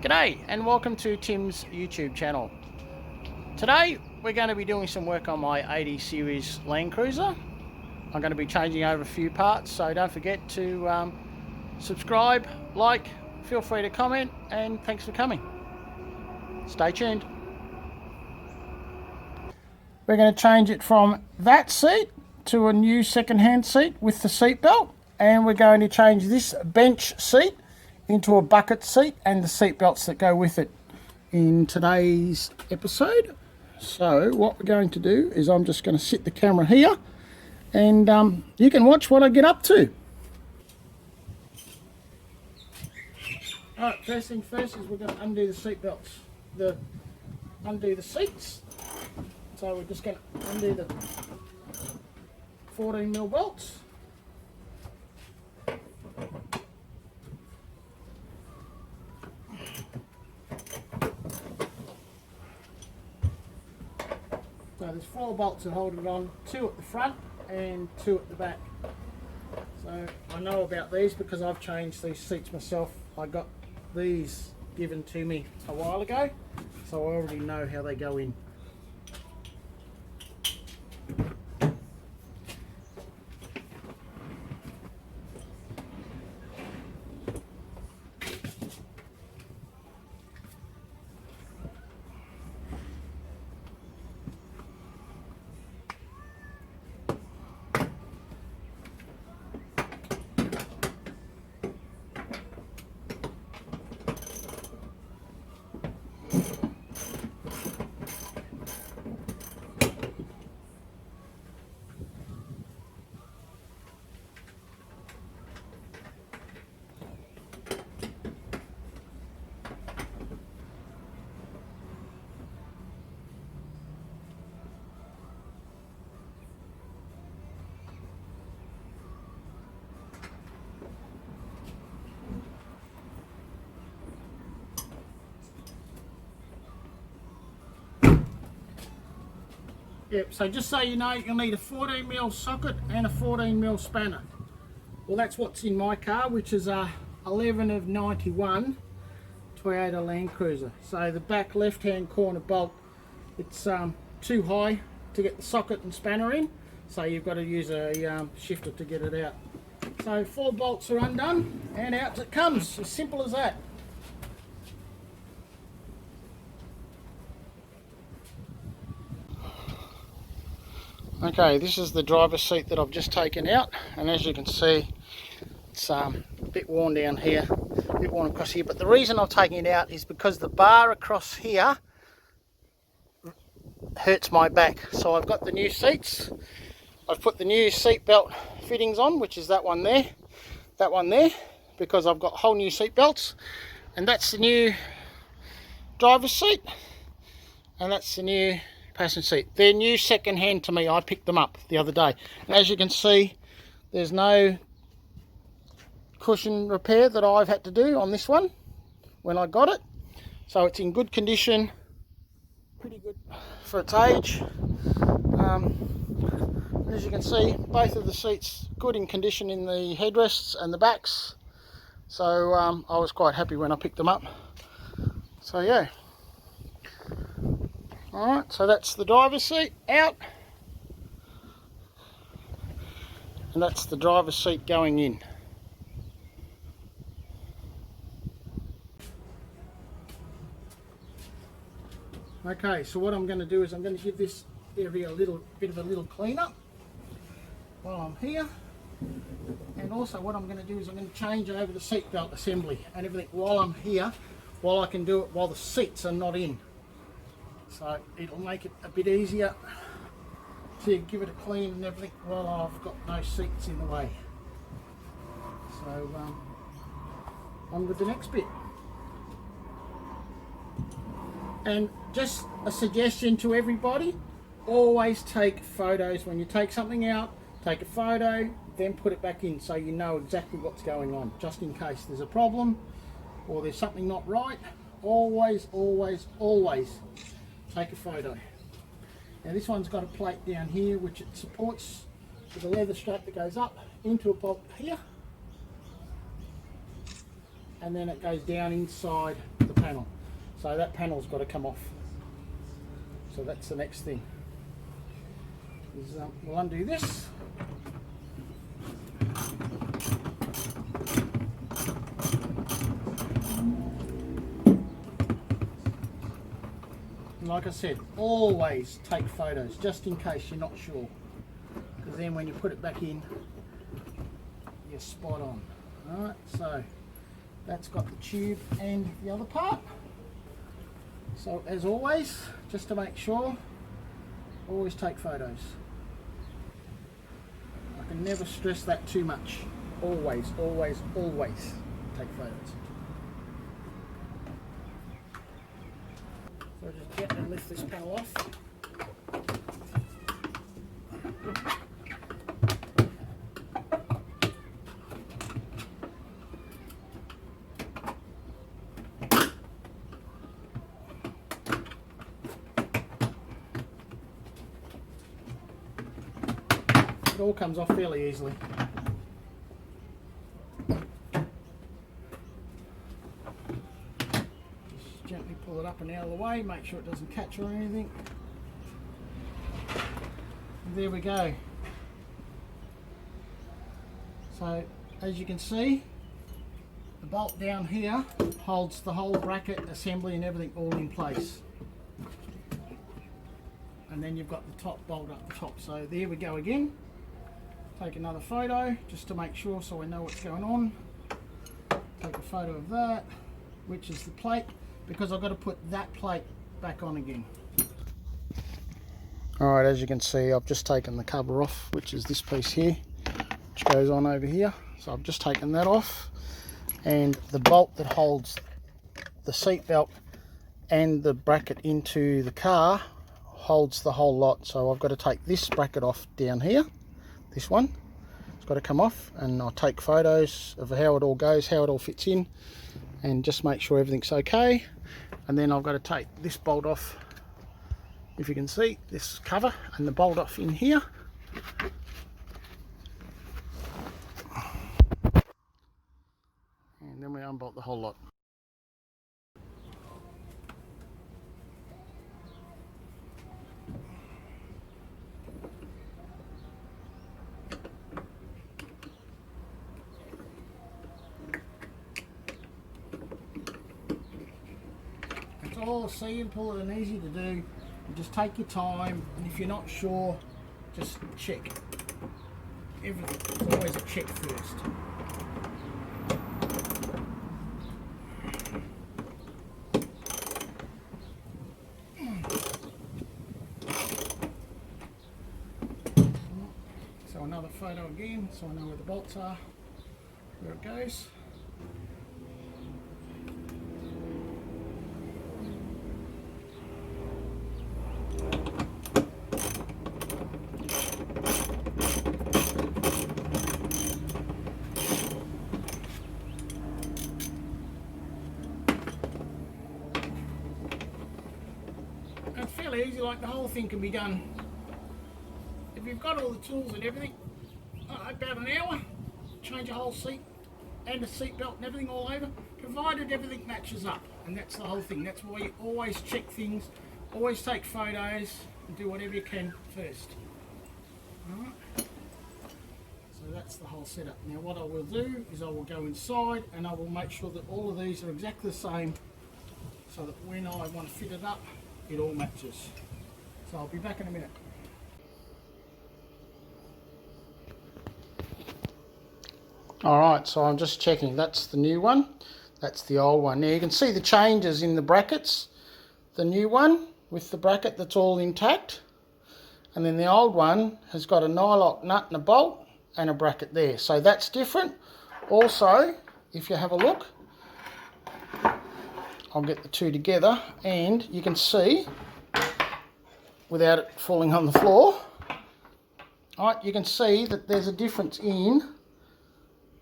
G'day and welcome to Tim's YouTube channel. Today we're going to be doing some work on my 80 series Landcruiser. I'm going to be changing over a few parts, so don't forget to subscribe, like, feel free to comment, and thanks for coming. Stay tuned. We're going to change it from that seat to a new second-hand seat with the seat belt, and we're going to change this bench seat into a bucket seat and the seat belts that go with it in today's episode. So what we're going to do is I'm just going to sit the camera here and you can watch what I get up to. Alright, first thing first is we're going to undo the seat belts, undo the seats. So we're just going to undo the 14mm bolts. So there's 4 bolts that hold it on, 2 at the front and 2 at the back. So I know about these because I've changed these seats myself. I got these given to me a while ago, so I already know how they go in. Yep, so just so you know, you'll need a 14mm socket and a 14mm spanner. Well, that's what's in my car, which is a 11 of 91 Toyota Landcruiser. So the back left-hand corner bolt, it's too high to get the socket and spanner in, so you've got to use a shifter to get it out. So 4 bolts are undone and out it comes, as simple as that. Okay, this is the driver's seat that I've just taken out, and as you can see, it's a bit worn down here, a bit worn across here, but the reason I've taken it out is because the bar across here hurts my back. So I've got the new seats, I've put the new seat belt fittings on, which is that one there, because I've got whole new seat belts, and that's the new driver's seat, and that's the new passenger seat. They're new second hand to me. I picked them up the other day, and as you can see, there's no cushion repair that I've had to do on this one when I got it, so it's in good condition, pretty good for its age. As you can see, both of the seats good in condition in the headrests and the backs, so I was quite happy when I picked them up. So yeah. Alright, so that's the driver's seat out, and that's the driver's seat going in. Okay, so what I'm going to do is I'm going to give this area a little bit of a little clean up while I'm here, and also what I'm going to do is I'm going to change over the seat belt assembly and everything while I'm here, while I can do it while the seats are not in. So it'll make it a bit easier to give it a clean and everything while I've got no seats in the way. So on with the next bit. And just a suggestion to everybody, always take photos. When you take something out, take a photo, then put it back in so you know exactly what's going on, just in case there's a problem or there's something not right. Always take a photo. Now this one's got a plate down here which it supports with a leather strap that goes up into a bolt here, and then it goes down inside the panel. So that panel's got to come off. So that's the next thing. We'll undo this. And like I said, always take photos just in case you're not sure, because then when you put it back in, you're spot on. Alright, so that's got the tube and the other part. So as always, just to make sure, always take photos. I can never stress that too much. Always, always, always take photos. So just gently lift this panel off. It all comes off fairly easily. Just gently pull it up and out of the way, make sure it doesn't catch or anything. And there we go. So as you can see, the bolt down here holds the whole bracket, assembly and everything all in place. And then you've got the top bolt up the top. So there we go again. Take another photo just to make sure so I know what's going on. Take a photo of that, which is the plate, because I've got to put that plate back on again. Alright, as you can see, I've just taken the cover off, which is this piece here, which goes on over here. So I've just taken that off, and the bolt that holds the seat belt and the bracket into the car holds the whole lot. So I've got to take this bracket off down here. This one, it's got to come off, and I'll take photos of how it all goes, how it all fits in, and just make sure everything's okay. And then I've got to take this bolt off, if you can see, this cover and the bolt off in here. And then we unbolt the whole lot. All simple and easy to do. You just take your time, and if you're not sure, just check. Everything, there's always a check first. So another photo again, so I know where the bolts are, where it goes. It's fairly easy, like the whole thing can be done. If you've got all the tools and everything, about an hour, change a whole seat and a seat belt and everything all over, provided everything matches up. And that's the whole thing. That's why you always check things, always take photos, and do whatever you can first. Alright. So that's the whole setup. Now what I will do is I will go inside and I will make sure that all of these are exactly the same, so that when I want to fit it up, it all matches. So I'll be back in a minute. Alright, so I'm just checking. That's the new one, that's the old one. Now you can see the changes in the brackets. The new one with the bracket that's all intact, and then the old one has got a nylock nut and a bolt and a bracket there. So that's different. Also, if you have a look, I'll get the two together and you can see, without it falling on the floor, alright, you can see that there's a difference in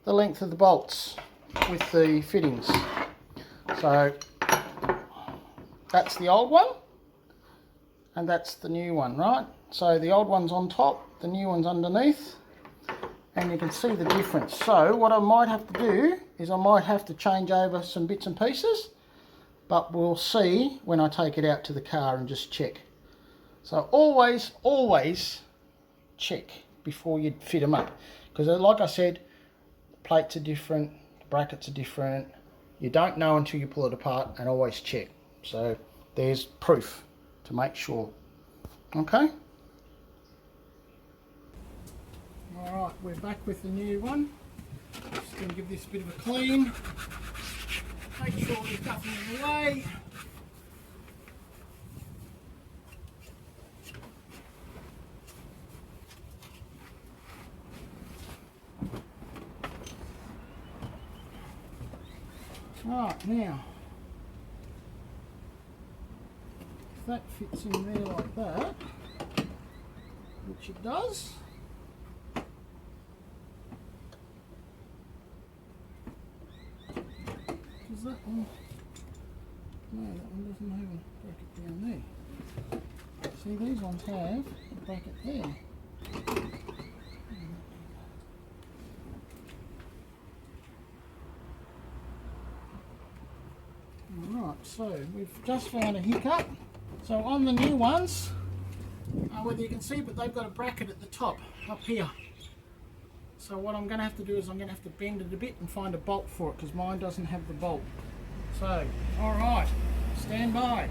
the length of the bolts with the fittings. So that's the old one and that's the new one, right? So the old one's on top, the new one's underneath, and you can see the difference. So what I might have to do is I might have to change over some bits and pieces, but we'll see when I take it out to the car and just check. So always check before you fit them up, because like I said, the plates are different, the brackets are different. You don't know until you pull it apart, and always check. So there's proof to make sure. Okay. Alright, we're back with the new one. Just going to give this a bit of a clean. Make sure there's nothing in the way. Right, now, if that fits in there like that, which it does, does that one? No, that one doesn't have a bracket down there. See, these ones have a bracket there. Alright, so we've just found a hiccup. So on the new ones, whether you can see, but they've got a bracket at the top, up here. So what I'm going to have to do is I'm going to have to bend it a bit and find a bolt for it, because mine doesn't have the bolt. So, alright, stand by.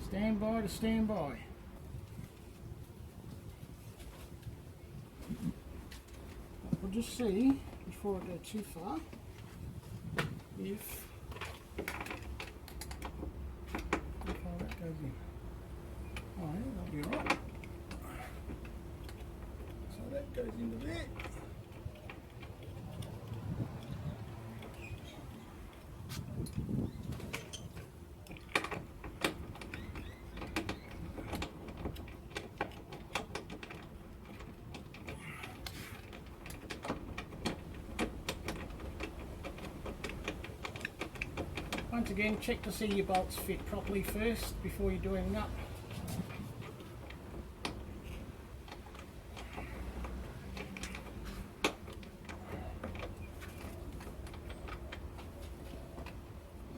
Stand by to stand by. We'll just see, before I go too far, if how that goes in. Oh yeah, that'll be alright. So that goes into there. Once again, check to see your bolts fit properly first before you do anything up.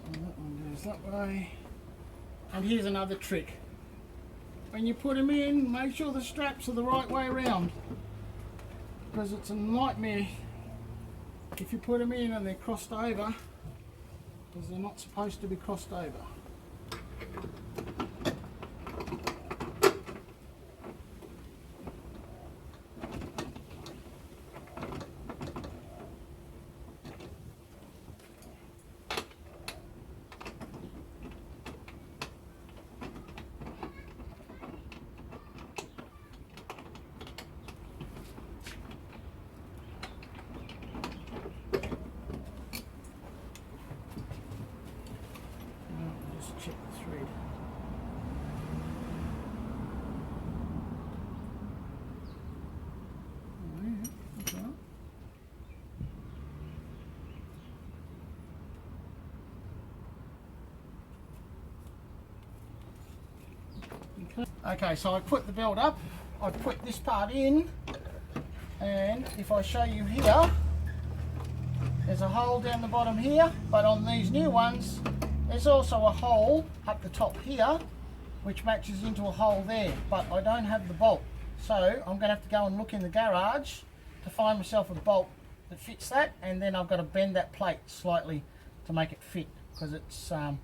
And that one goes that way. And here's another trick. When you put them in, make sure the straps are the right way around, because it's a nightmare if you put them in and they're crossed over, because they're not supposed to be crossed over. Check the thread. Oh yeah, that's right. Okay, so I put the belt up, I put this part in, and if I show you here, there's a hole down the bottom here, but on these new ones, there's also a hole up the top here, which matches into a hole there, but I don't have the bolt. So I'm going to have to go and look in the garage to find myself a bolt that fits that, and then I've got to bend that plate slightly to make it fit, because it's a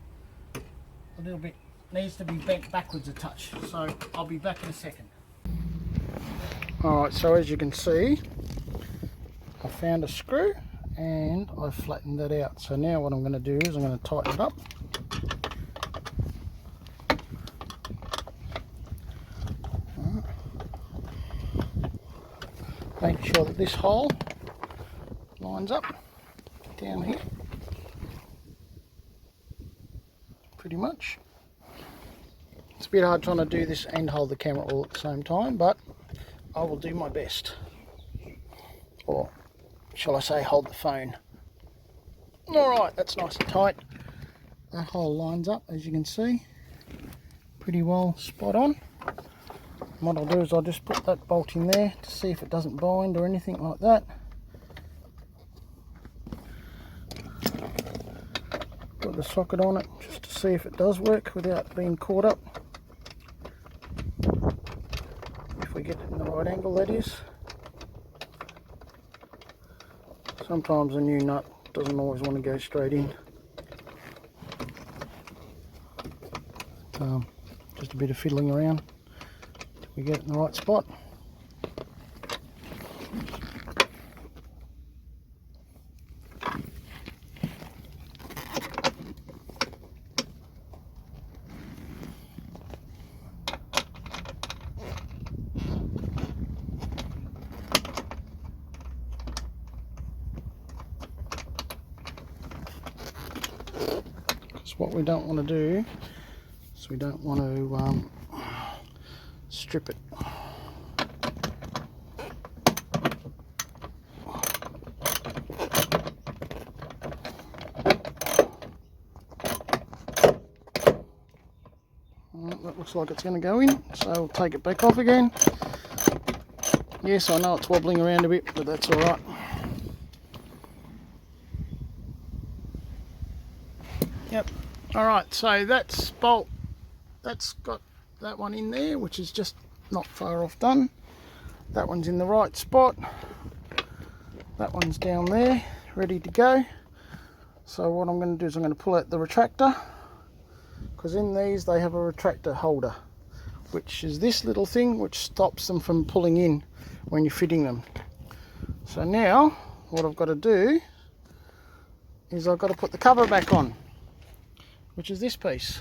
little bit, needs to be bent backwards a touch. So I'll be back in a second. Alright, so as you can see, I found a screw and I've flattened that out. So now what I'm going to do is I'm going to tighten it up. Make sure that this hole lines up down here, pretty much. It's a bit hard trying to do this and hold the camera all at the same time, but I will do my best. Or shall I say, hold the phone. Alright, that's nice and tight. That hole lines up, as you can see, pretty well spot on. And what I'll do is I'll just put that bolt in there to see if it doesn't bind or anything like that. put the socket on it just to see if it does work without being caught up. If we get it in the right angle, that is. Sometimes a new nut doesn't always want to go straight in. Just a bit of fiddling around till we get it in the right spot. What we don't want to do is we don't want to strip it. That looks like it's going to go in, so we'll take it back off again. Yes, I know it's wobbling around a bit, but that's alright. Yep. Alright, so that's bolt, that's got that one in there, which is just not far off done. That one's in the right spot. That one's down there, ready to go. So what I'm going to do is I'm going to pull out the retractor, because in these they have a retractor holder, which is this little thing which stops them from pulling in when you're fitting them. So now what I've got to do is I've got to put the cover back on, which is this piece.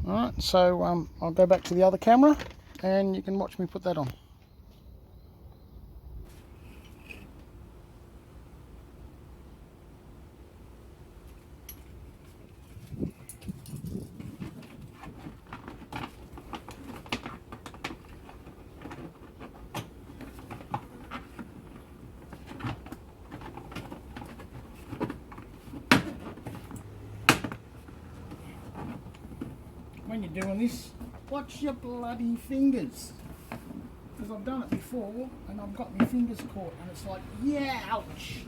Alright, so I'll go back to the other camera and you can watch me put that on. When you're doing this, watch your bloody fingers, because I've done it before and I've got my fingers caught and it's like, yeah, ouch.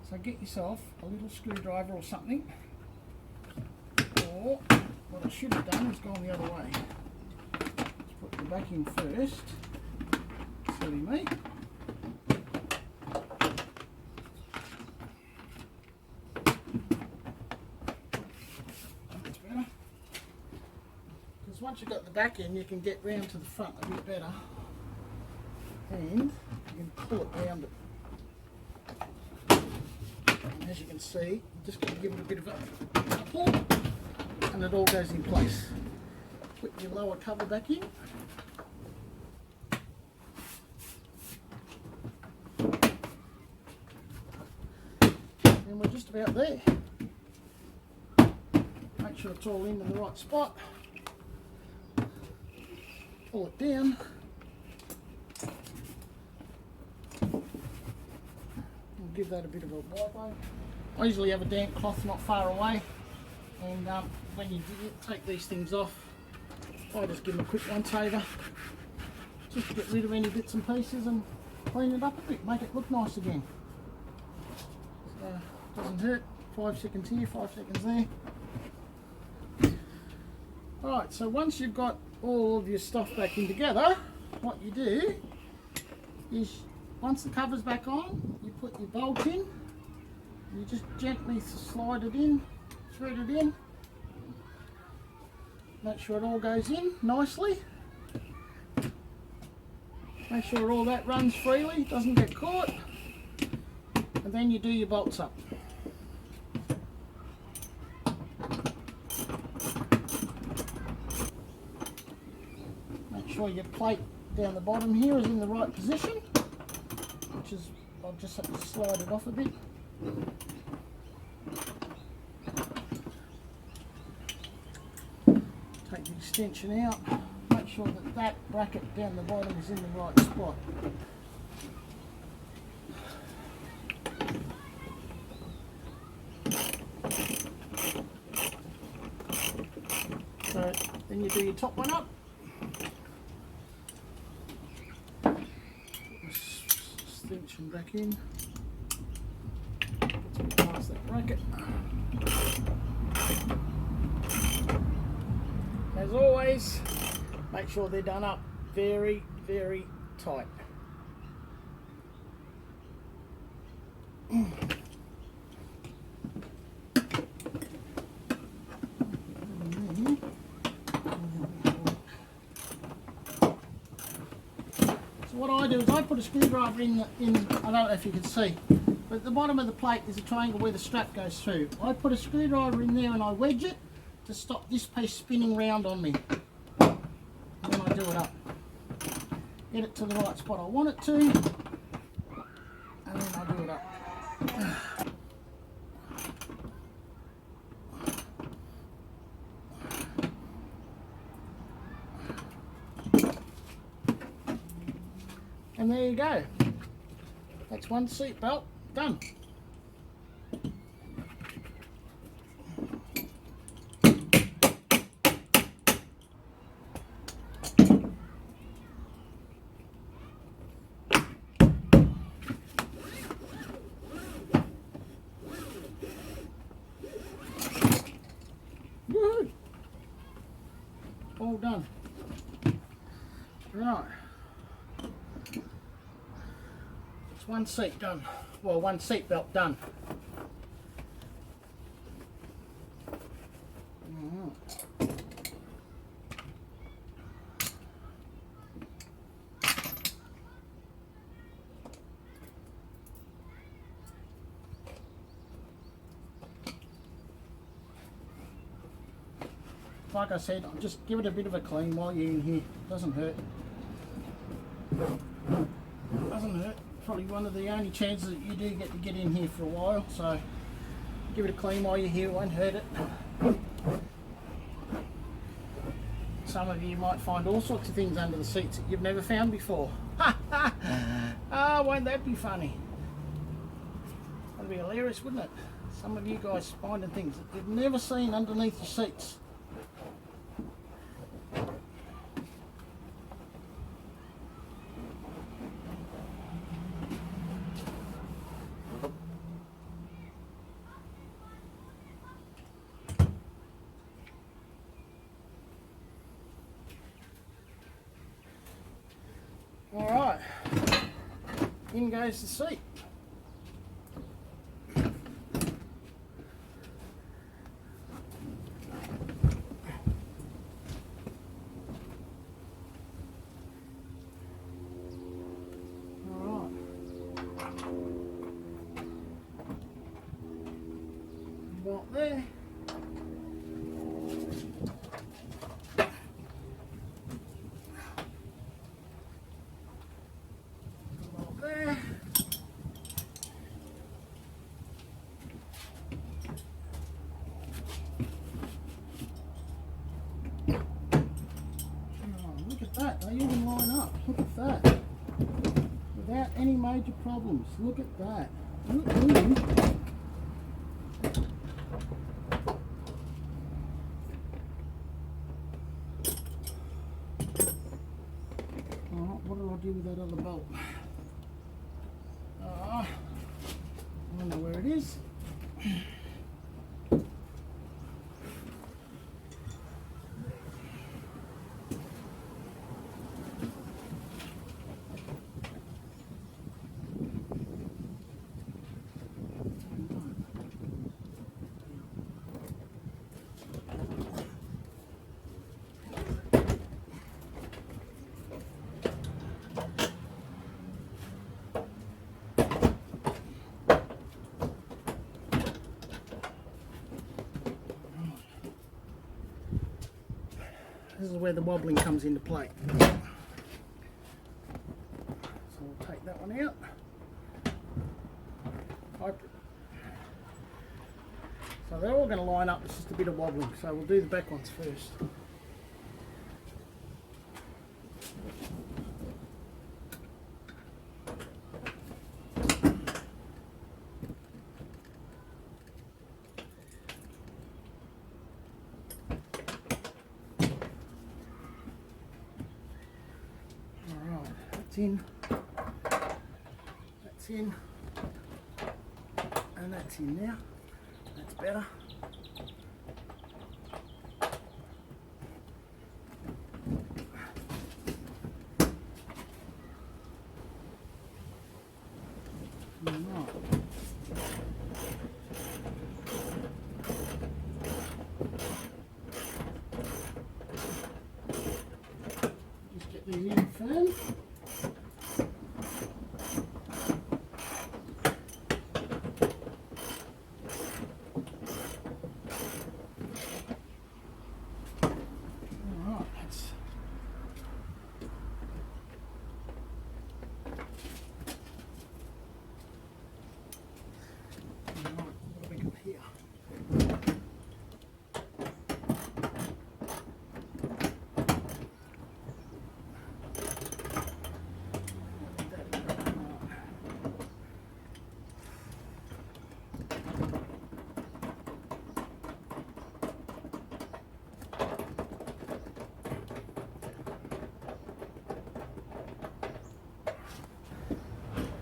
So get yourself a little screwdriver or something, or what I should have done is gone the other way. Let's put the back in first, silly me. Once you've got the back in, you can get round to the front a bit better, and you can pull it round it. And as you can see, you're just going to give it a bit of a pull, and it all goes in place. Put your lower cover back in. And we're just about there. Make sure it's all in the right spot. Pull it down. We'll give that a bit of a wipe. I usually have a damp cloth not far away, and when you take these things off, I just give them a quick once over, just to get rid of any bits and pieces and clean it up a bit, make it look nice again. So, doesn't hurt. 5 seconds here, 5 seconds there. Alright, so once you've got all of your stuff back in together, what you do is, once the cover's back on, you put your bolt in, you just gently slide it in, thread it in, make sure it all goes in nicely, make sure all that runs freely, doesn't get caught, and then you do your bolts up. Make sure your plate down the bottom here is in the right position, which is, I'll just have to slide it off a bit. Take the extension out, make sure that that bracket down the bottom is in the right spot. So then you do your top one up. Extension back in. Close that bracket. As always, make sure they're done up very, very tight. So what I do is I put a screwdriver in, I don't know if you can see, but at the bottom of the plate is a triangle where the strap goes through. I put a screwdriver in there and I wedge it to stop this piece spinning round on me. And then I do it up. Get it to the right spot I want it to, and then I do it up. And there you go. That's one seat belt done. Woohoo! All done. Right. It's one seat done. Well, one seat belt done. Like I said, I'll just give it a bit of a clean while you're in here. Doesn't hurt. Doesn't hurt. Probably one of the only chances that you do get to get in here for a while. So give it a clean while you're here. It won't hurt it. Some of you might find all sorts of things under the seats that you've never found before. Ah, won't that be funny? That'd be hilarious, wouldn't it? Some of you guys finding things that you've never seen underneath your seats. Alright, in goes the seat. Alright. Belt there. There. Oh, look at that, they even line up. Look at that. Without any major problems. Look at that. What do I do with that other bolt? I don't know where it is. This is where the wobbling comes into play. So we'll take that one out. So they're all going to line up, it's just a bit of wobbling. So we'll do the back ones first. In, that's in, and that's in now. That's better. Just get these in firm.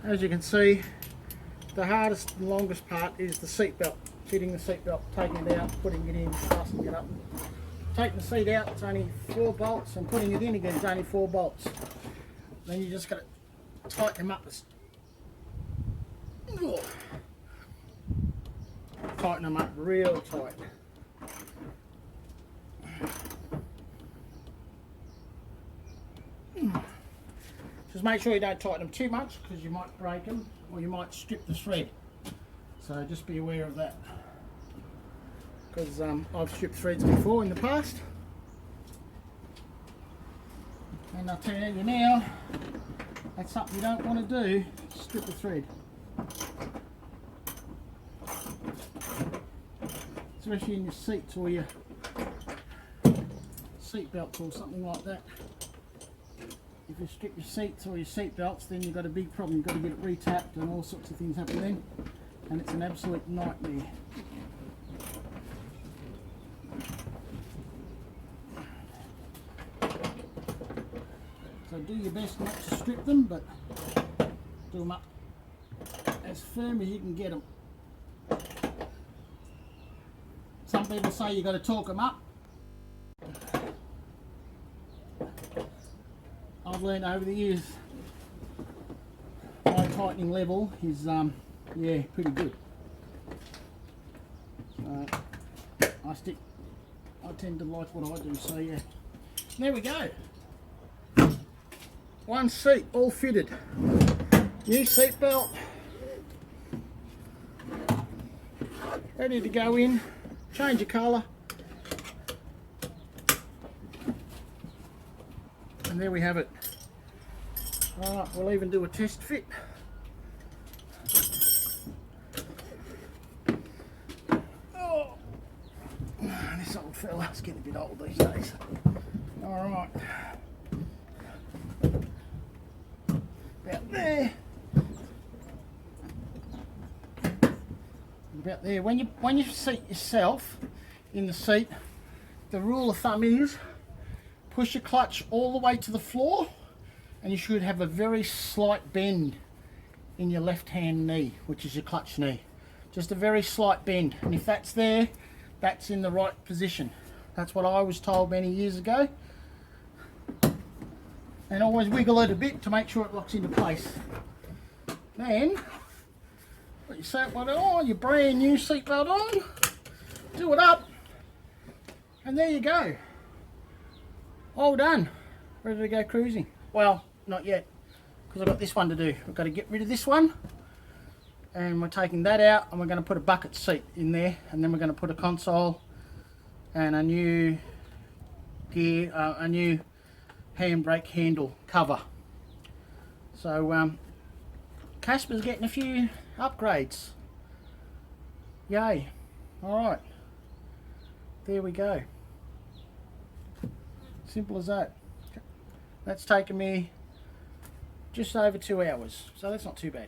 As you can see, the hardest and longest part is the seat belt. Fitting the seat belt, taking it out, putting it in, fastening it up. Taking the seat out, it's only 4 bolts, and putting it in again, it's only 4 bolts. Then you just got to tighten them up. Tighten them up real tight. Just make sure you don't tighten them too much, because you might break them or you might strip the thread. So just be aware of that, because I've stripped threads before in the past. And I'll tell you now, that's something you don't want to do, strip the thread. Especially in your seats or your seat belts or something like that. If you strip your seats or your seat belts, then you've got a big problem. You've got to get it retapped and all sorts of things happen then, and it's an absolute nightmare. So do your best not to strip them, but do them up as firm as you can get them. Some people say you've got to torque them up. I've learned over the years my tightening level is yeah, pretty good. So I tend to like what I do, so yeah. There we go. One seat all fitted. New seat belt. Ready to go in. Change your colour. And there we have it. Alright, we'll even do a test fit. Oh, this old fella's getting a bit old these days. Alright. About there. About there. When you seat yourself in the seat, the rule of thumb is push your clutch all the way to the floor, and you should have a very slight bend in your left hand knee, which is your clutch knee. Just a very slight bend, and if that's there, that's in the right position. That's what I was told many years ago. And always wiggle it a bit to make sure it locks into place. Then put your seatbelt on, your brand new seatbelt on, do it up, and there you go. All done. Ready to go cruising. Well, not yet, because I've got this one to do. I've got to get rid of this one, and we're taking that out, and we're going to put a bucket seat in there, and then we're going to put a console and a new gear, a new handbrake handle cover. So Caspa's getting a few upgrades. Yay. Alright, there we go. Simple as that. That's taken me just over 2 hours, so that's not too bad.